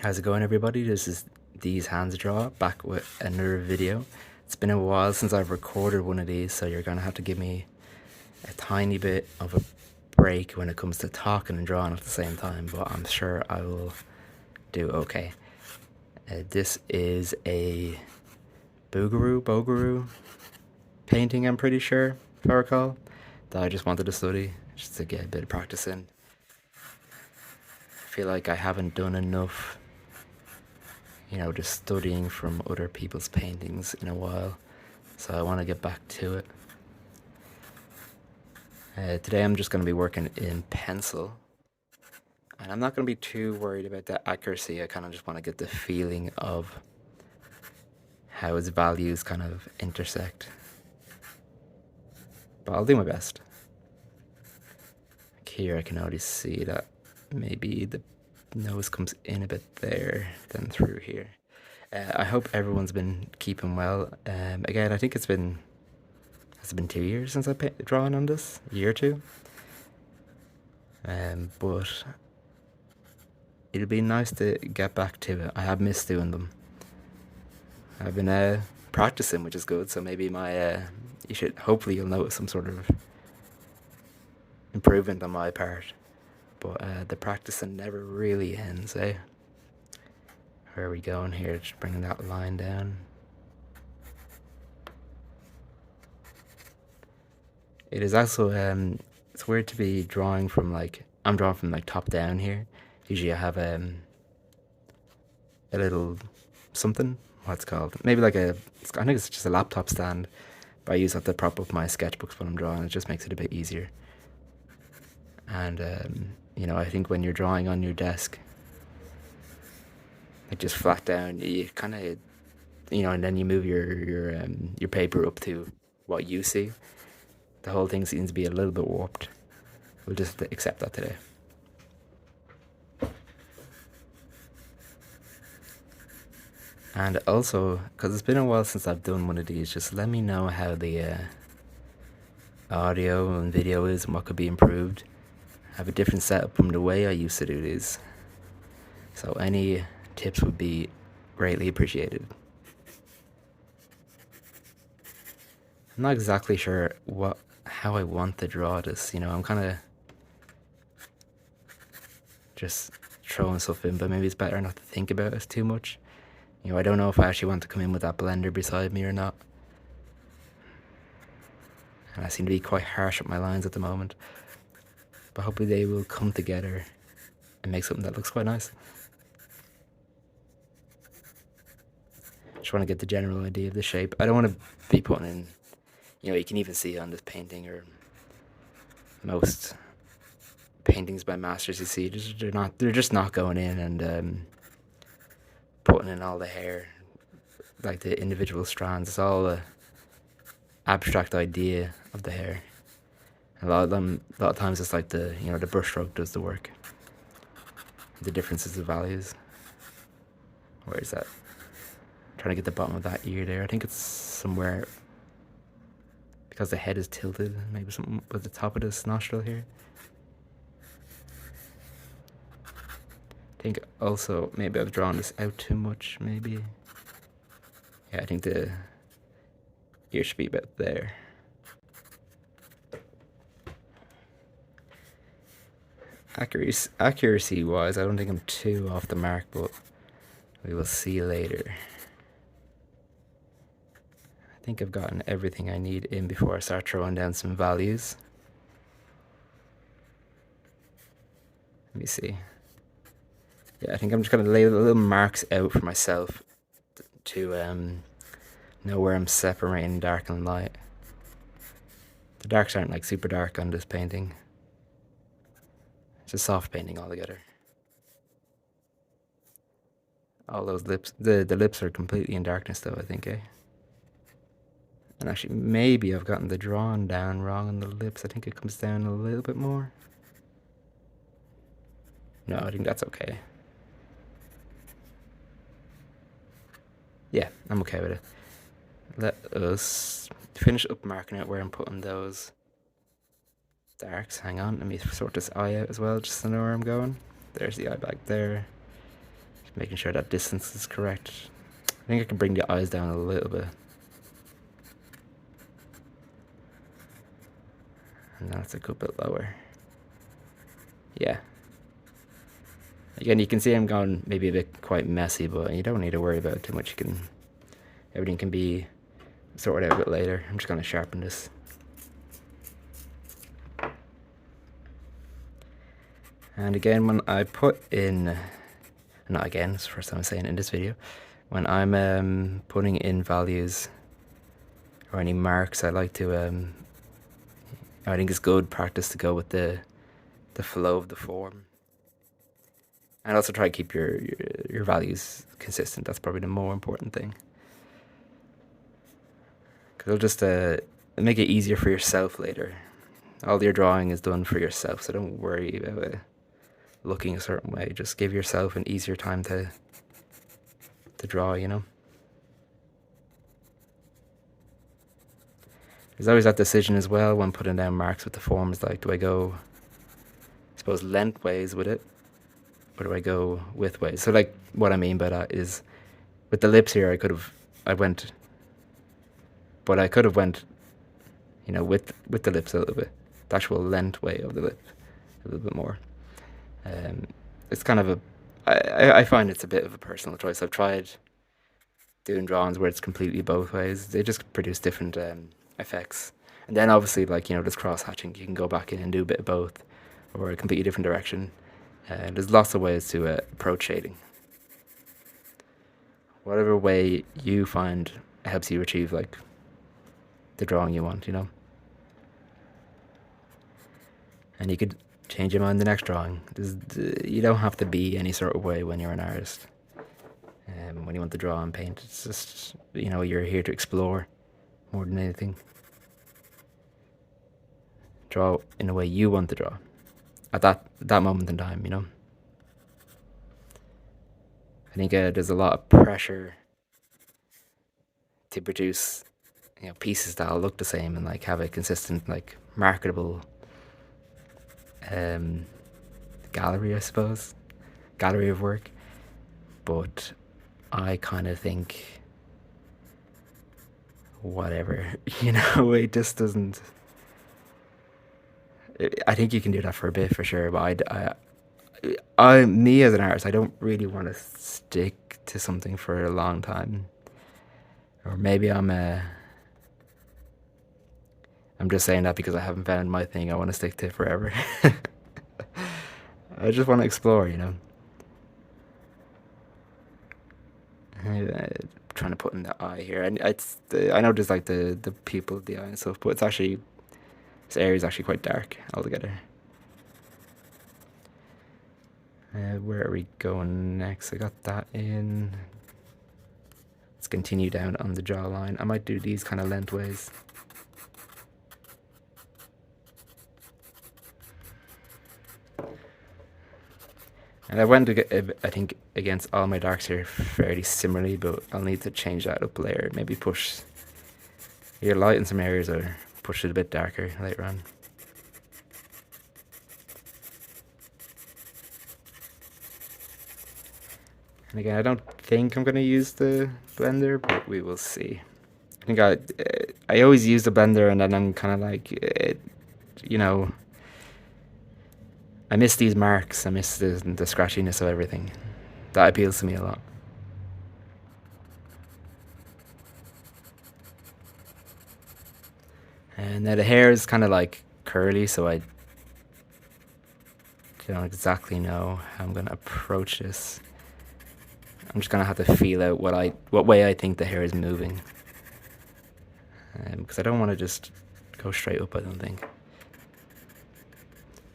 How's it going, everybody? This is These Hands Draw, back with another video. It's been a while since I've recorded one of these, so you're gonna have to give me a tiny bit of a break when it comes to talking and drawing at the same time, but I'm sure I will do okay. This is a Bouguereau painting, I'm pretty sure, if I recall, that I just wanted to study, just to get a bit of practice in. I feel like I haven't done enough, just studying from other people's paintings in a while, so I want to get back to it. Today I'm just going to be working in pencil, and I'm not going to be too worried about the accuracy. I kind of just want to get the feeling of how its values kind of intersect, but I'll do my best. Like here I can already see that maybe the nose comes in a bit there, then through here. I hope everyone's been keeping well. Again, I think has it been 2 years since I drawn on this? A year or two? But it'll be nice to get back to it. I have missed doing them. I've been practicing, which is good, so maybe hopefully you'll notice some sort of improvement on my part. But the practicing never really ends, eh? Where are we going here? Just bringing that line down. It is also, it's weird to be drawing from I'm drawing from top down here. Usually I have a little something, what's it called? Maybe I think it's just a laptop stand, but I use that to prop up my sketchbooks when I'm drawing. It just makes it a bit easier. And, I think when you're drawing on your desk, just flat down, you kind of, and then you move your paper up to what you see. The whole thing seems to be a little bit warped. We'll just accept that today. And also, because it's been a while since I've done one of these, just let me know how the audio and video is and what could be improved. I have a different setup from the way I used to do these, so any tips would be greatly appreciated. I'm not exactly sure how I want to draw this. I'm kind of just throwing stuff in, but maybe it's better not to think about it too much. I don't know if I actually want to come in with that blender beside me or not. And I seem to be quite harsh with my lines at the moment, but hopefully they will come together and make something that looks quite nice. Just want to get the general idea of the shape. I don't want to be putting in, you can even see on this painting, or most paintings by masters you see, they're just not going in and putting in all the hair, like the individual strands. It's all the abstract idea of the hair. A lot of times it's like the brush stroke does the work. The differences of values. Where is that? I'm trying to get the bottom of that ear there. I think it's somewhere, because the head is tilted, maybe something with the top of this nostril here. I think also maybe I've drawn this out too much, maybe. Yeah, I think the ear should be about there. Accuracy wise, I don't think I'm too off the mark, but we will see later. I think I've gotten everything I need in before I start throwing down some values. Let me see. Yeah, I think I'm just going to lay little marks out for myself to know where I'm separating dark and light. The darks aren't super dark on this painting. It's a soft painting altogether. All those lips, the lips are completely in darkness though, I think, eh? And actually, maybe I've gotten the drawn down wrong on the lips. I think it comes down a little bit more. No, I think that's okay. Yeah, I'm okay with it. Let us finish up marking out where I'm putting those darks. Hang on, let me sort this eye out as well, just to know where I'm going. There's the eye back there. making sure that distance is correct. I think I can bring the eyes down a little bit. And that's a good bit lower. Yeah. Again, you can see I'm going maybe a bit quite messy, but you don't need to worry about it too much. Everything can be sorted out a bit later. I'm just going to sharpen this. And again, when I put in, not again, it's the first time I'm saying it in this video, when I'm putting in values or any marks, I like to, I think it's good practice to go with the flow of the form. And also try to keep your values consistent. That's probably the more important thing. Because it'll just make it easier for yourself later. All your drawing is done for yourself, so don't worry about it looking a certain way. Just give yourself an easier time to draw, you know? There's always that decision as well when putting down marks with the forms, like, do I go, I suppose, lengthways with it? Or do I go widthways? So, like, what I mean by that is, with the lips here, I could have went, you know, with the lips a little bit. The actual length way of the lip a little bit more. It's kind of I find it's a bit of a personal choice. I've tried doing drawings where it's completely both ways. They just produce different effects. And then obviously, like, you know, there's cross hatching. You can go back in and do a bit of both, or a completely different direction. There's lots of ways to approach shading. Whatever way you find helps you achieve, like, the drawing you want, you know? And you could change your mind the next drawing. You don't have to be any sort of way when you're an artist. When you want to draw and paint, it's just, you know, you're here to explore more than anything. Draw in the way you want to draw at that moment in time, you know. I think there's a lot of pressure to produce, you know, pieces that'll look the same and, like, have a consistent, like, marketable gallery, I suppose, gallery of work. But I kind of think, whatever, you know, it just doesn't. I think you can do that for a bit, for sure, but me as an artist, I don't really want to stick to something for a long time. Or maybe I'm just saying that because I haven't found my thing I want to stick to forever. I just want to explore, you know. Trying to put in the eye here. I know there's, like, the pupil of the eye and stuff, but it's actually, this area is actually quite dark altogether. Where are we going next? I got that in. Let's continue down on the jawline. I might do these kind of lengthways. And I went, I think, against all my darks here fairly similarly, but I'll need to change that up later. Maybe push your light in some areas, or push it a bit darker later on. And again, I don't think I'm going to use the blender, but we will see. I think I always use the blender, and then I'm kind of like, you know, I miss these marks. I miss the scratchiness of everything. That appeals to me a lot. And now the hair is kind of, like, curly, so I don't exactly know how I'm going to approach this. I'm just going to have to feel out what way I think the hair is moving. Because I don't want to just go straight up, I don't think.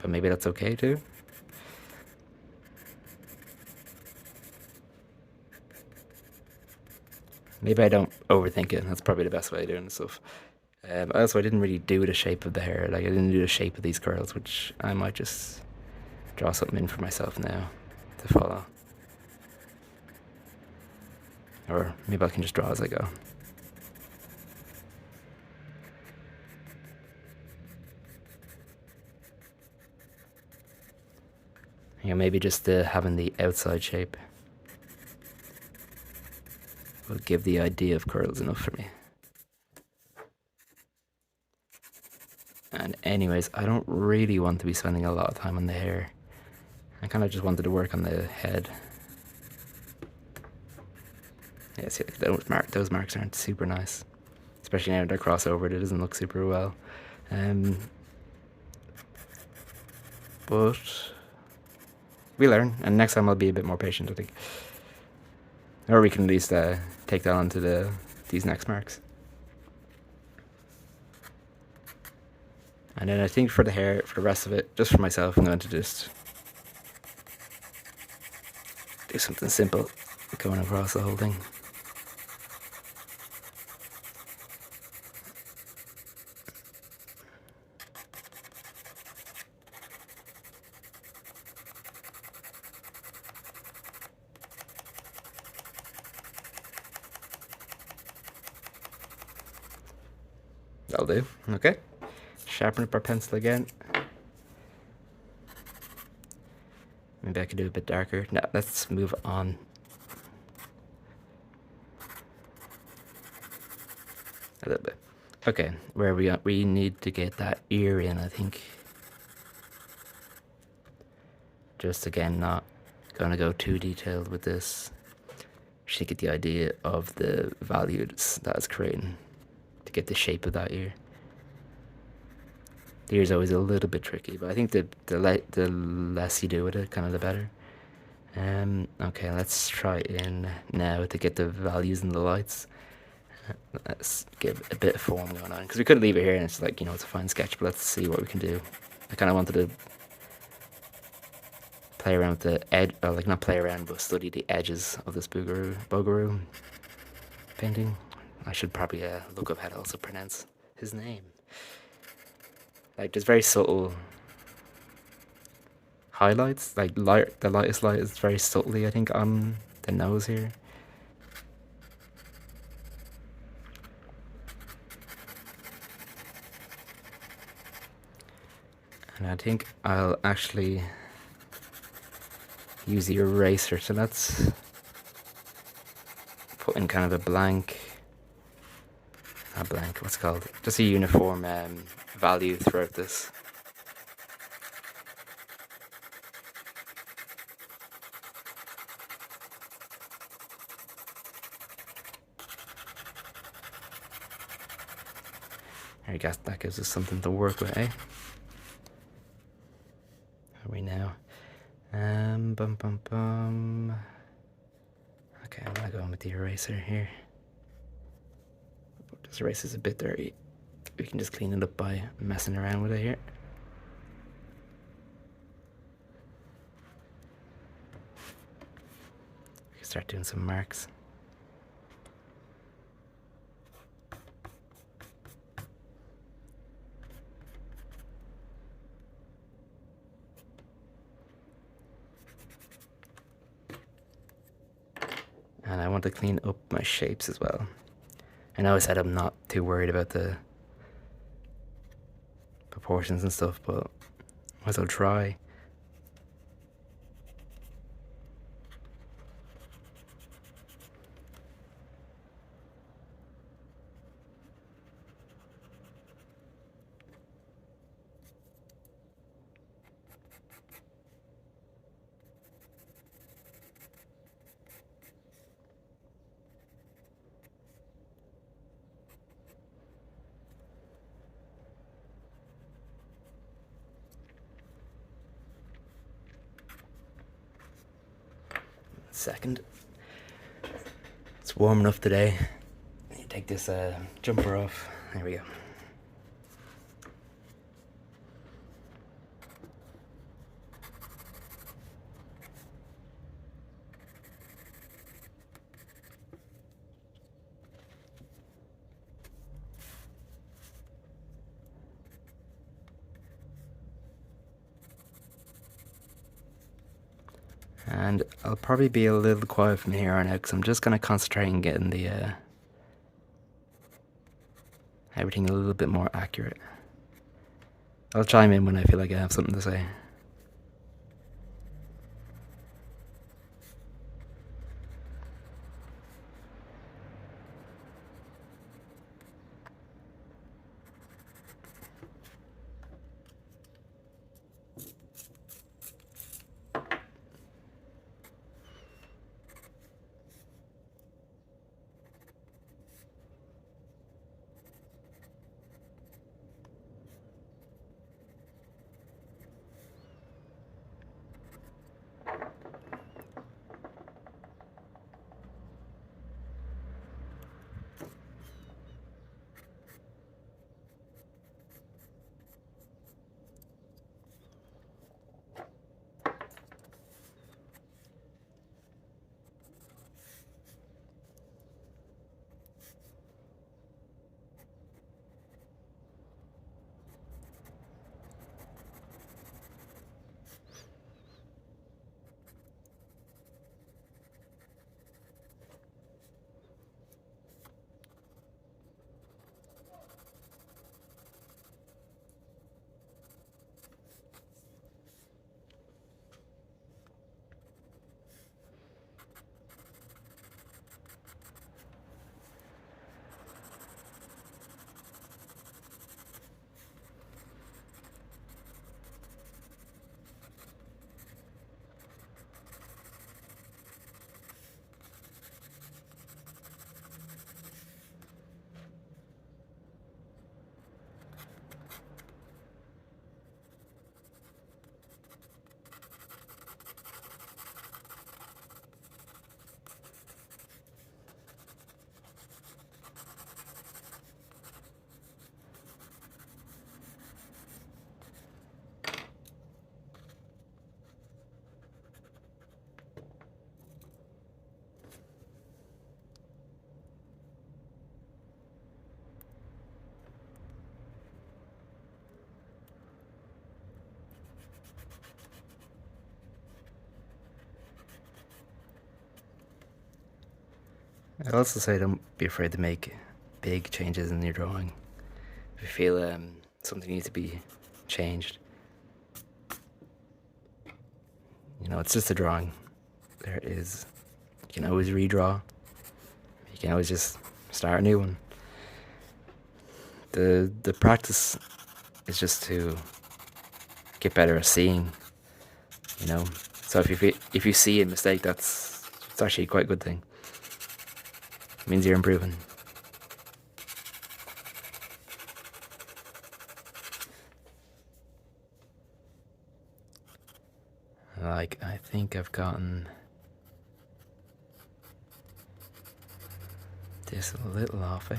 But maybe that's okay too. Maybe I don't overthink it. That's probably the best way of doing stuff. Also, I didn't really do the shape of the hair. Like, I didn't do the shape of these curls, which I might just draw something in for myself now to follow. Or maybe I can just draw as I go. You know, maybe just having the outside shape. will give the idea of curls enough for me. And anyways, I don't really want to be spending a lot of time on the hair. I kind of just wanted to work on the head. Yeah, see, those marks aren't super nice. Especially now they're crossovered, it doesn't look super well. But we learn, and next time I'll be a bit more patient, I think. Or we can at least take that onto these next marks. And then I think for the hair, for the rest of it, just for myself, I'm going to just do something simple, going across the whole thing. That'll do. Okay. Sharpen up our pencil again. Maybe I could do a bit darker. No, let's move on. A little bit. Okay, where are we at? We need to get that ear in, I think. Just again, not going to go too detailed with this. Just to get the idea of the values that it's creating to get the shape of that ear. The ear's always a little bit tricky, but I think the less you do with it, kind of the better. Okay, let's try in now to get the values and the lights. Let's get a bit of form going on, because we could leave it here and it's like, it's a fine sketch, but let's see what we can do. I kind of wanted to play around with the edge, or like not play around, but study the edges of this Bouguereau painting. I should probably look up how to also pronounce his name. Like, there's very subtle highlights, like the lightest light is very subtly, I think, on the nose here. And I think I'll actually use the eraser, so let's put in kind of a blank, not blank, what's it called? Just a uniform value throughout this. There you go, that gives us something to work with, eh? Are we now? Okay, I'm gonna go in with the eraser here. This eraser's a bit dirty. We can just clean it up by messing around with it here. We can start doing some marks. And I want to clean up my shapes as well. I know I said I'm not too worried about the proportions and stuff, but might as well try. Second. It's warm enough today. You take this jumper off. There we go. And I'll probably be a little quiet from here on out, because I'm just going to concentrate on getting the everything a little bit more accurate. I'll chime in when I feel like I have something to say. I'd also say don't be afraid to make big changes in your drawing. If you feel something needs to be changed, it's just a drawing. There is, you can always redraw. You can always just start a new one. The practice is just to get better at seeing, So if you see a mistake, it's actually quite a good thing. It means you're improving. Like, I think I've gotten this a little off, eh?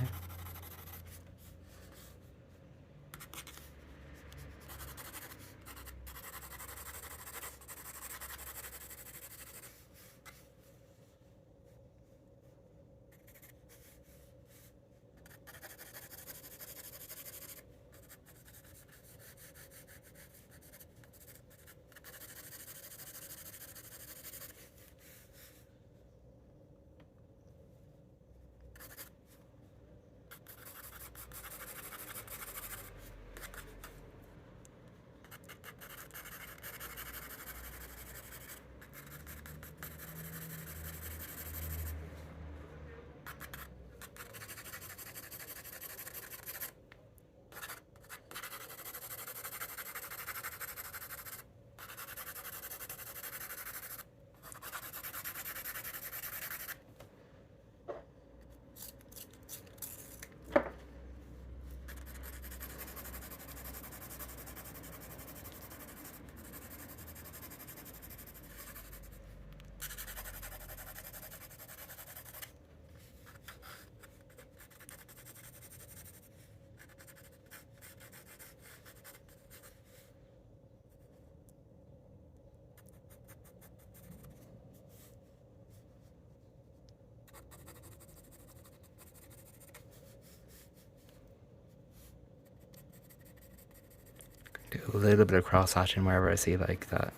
Do a little bit of cross hatching wherever I see like that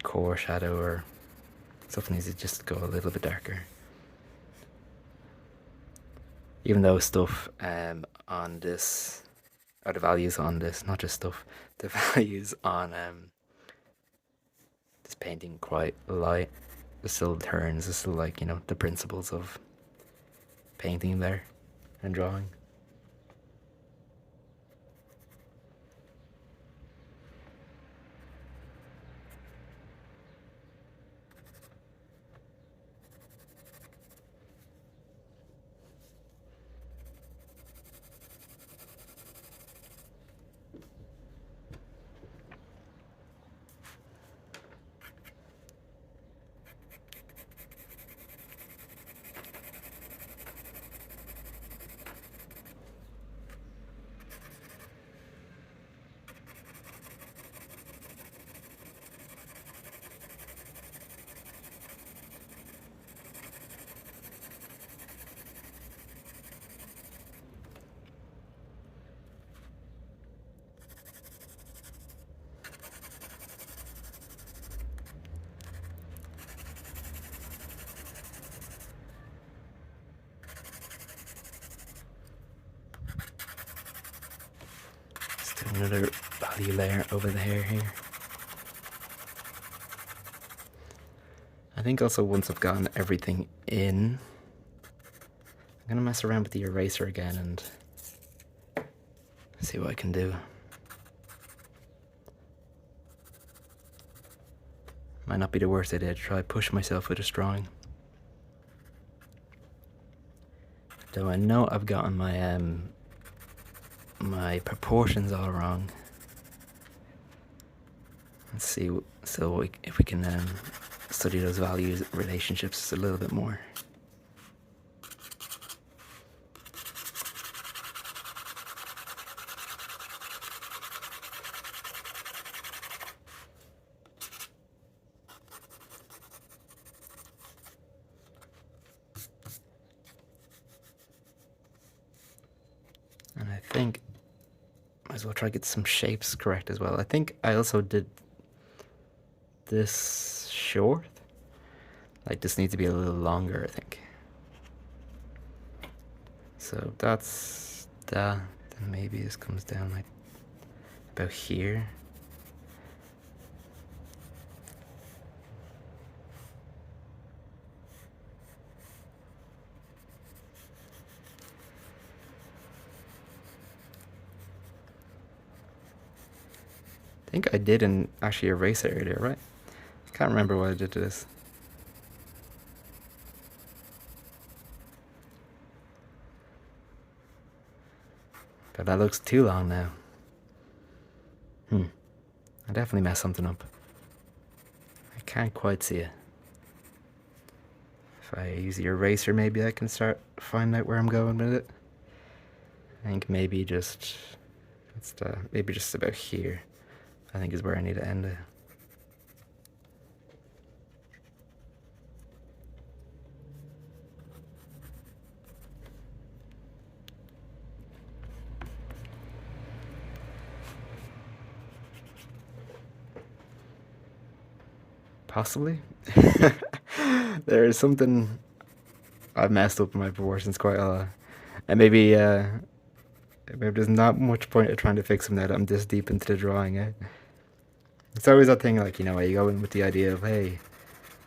core shadow or stuff needs to just go a little bit darker. Even though stuff on this, or the values on this, not just stuff, the values on this painting quite light, there's still turns, there's still like, the principles of painting there and drawing. Another value layer over the hair here. I think also once I've gotten everything in, I'm gonna mess around with the eraser again and see what I can do. Might not be the worst idea to try push myself with this drawing. Though I know I've gotten my proportions all wrong. Let's see if we can study those values relationships a little bit more. And I think might as well try to get some shapes correct as well. I think I also did this short, Like this needs to be a little longer, I think. So that's that. Then maybe this comes down like about here. I think I didn't actually erase it earlier, right? I can't remember what I did to this. But that looks too long now. I definitely messed something up. I can't quite see it. If I use the eraser, maybe I can start finding out where I'm going with it. I think maybe just maybe just about here, I think is where I need to end it. Possibly. There is something I've messed up in my proportions quite a lot. And maybe there's not much point of trying to fix them now that I'm this deep into the drawing. It's always that thing, like, you know, where you go in with the idea of, hey,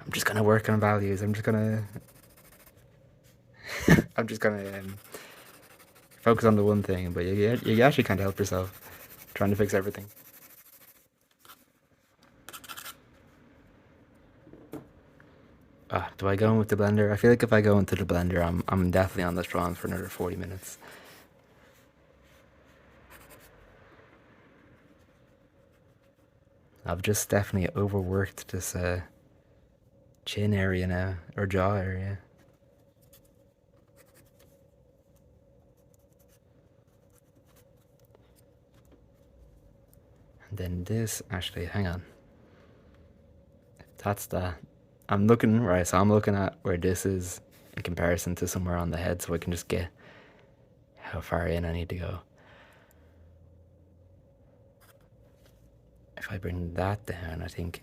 I'm just gonna work on values. I'm just gonna focus on the one thing, but you actually can't help yourself trying to fix everything. Do I go in with the blender? I feel like if I go into the blender, I'm definitely on this drawing for another 40 minutes. I've just definitely overworked this chin area now, or jaw area. And then this, actually, hang on. That's that. I'm looking, right, so I'm looking at where this is in comparison to somewhere on the head, so I can just get how far in I need to go. If I bring that down, I think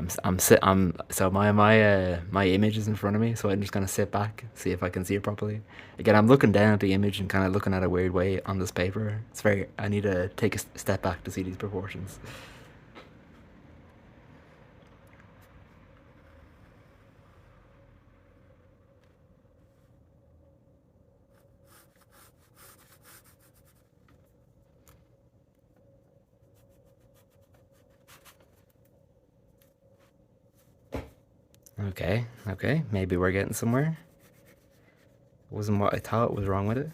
so my image is in front of me, so I'm just gonna sit back, see if I can see it properly. Again, I'm looking down at the image and kind of looking at a weird way on this paper. I need to take a step back to see these proportions. Okay, maybe we're getting somewhere. Wasn't what I thought was wrong with it.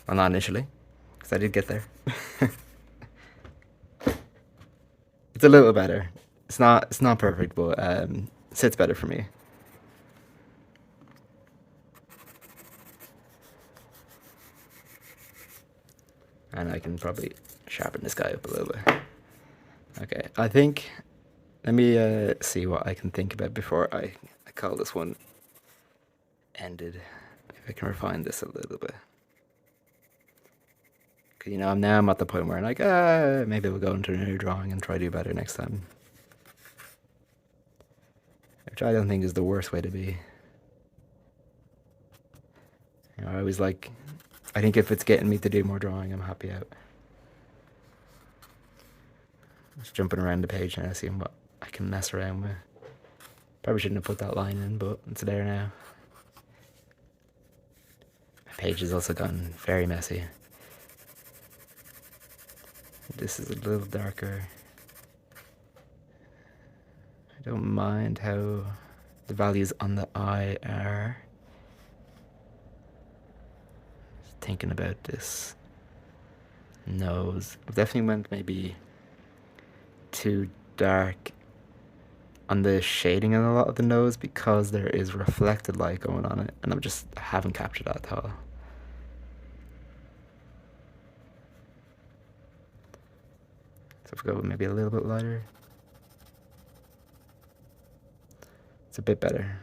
Well, not initially, because I did get there. It's a little better. It's not perfect, but sits better for me. And I can probably sharpen this guy up a little bit. Okay, I think, let me see what I can think about before I call this one ended. If I can refine this a little bit. Because, you know, now I'm at the point where I'm like, maybe we'll go into another drawing and try to do better next time. Which I don't think is the worst way to be. You know, I think if it's getting me to do more drawing, I'm happy out. Just jumping around the page now, seeing what I can mess around with. Probably shouldn't have put that line in, but it's there now. My page has also gotten very messy. This is a little darker. I don't mind how the values on the eye are. Just thinking about this nose. I definitely went maybe too dark on the shading in a lot of the nose because there is reflected light going on it, and I haven't captured that at all. So if we go maybe a little bit lighter, it's a bit better.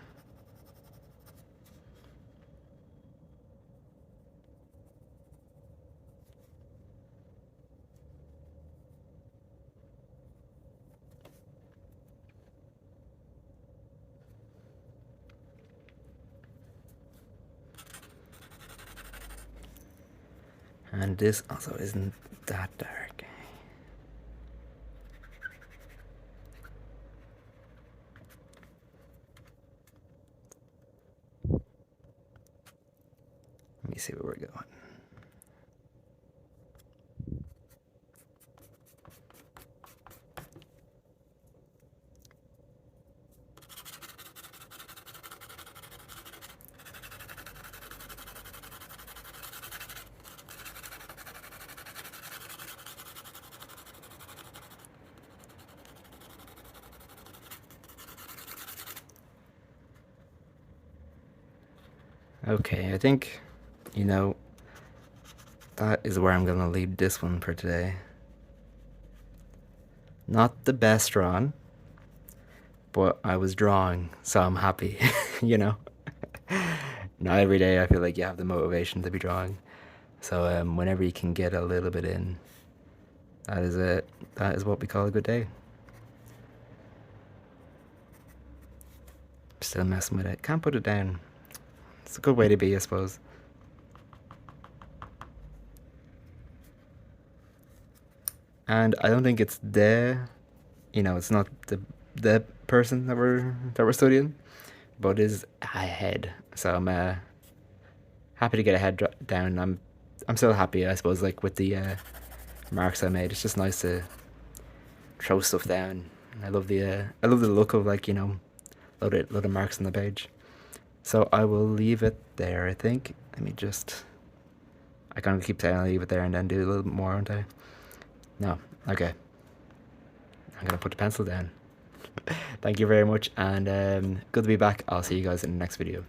And this also isn't that dark. Let me see where we're going. Okay, I think, you know, that is where I'm gonna leave this one for today. Not the best drawing, but I was drawing, so I'm happy, you know? Not every day I feel like you have the motivation to be drawing. So whenever you can get a little bit in, that is it. That is what we call a good day. Still messing with it. Can't put it down. It's a good way to be, I suppose. And I don't think it's it's not the person that we're studying, but it is a head. So I'm happy to get a head down. I'm still happy, I suppose, like with the marks I made. It's just nice to throw stuff down. I love the look of, like, load of marks on the page. So I will leave it there, I think. Let me just... I kind of keep saying I'll leave it there and then do a little bit more, aren't I? No. Okay. I'm going to put the pencil down. Thank you very much, and good to be back. I'll see you guys in the next video.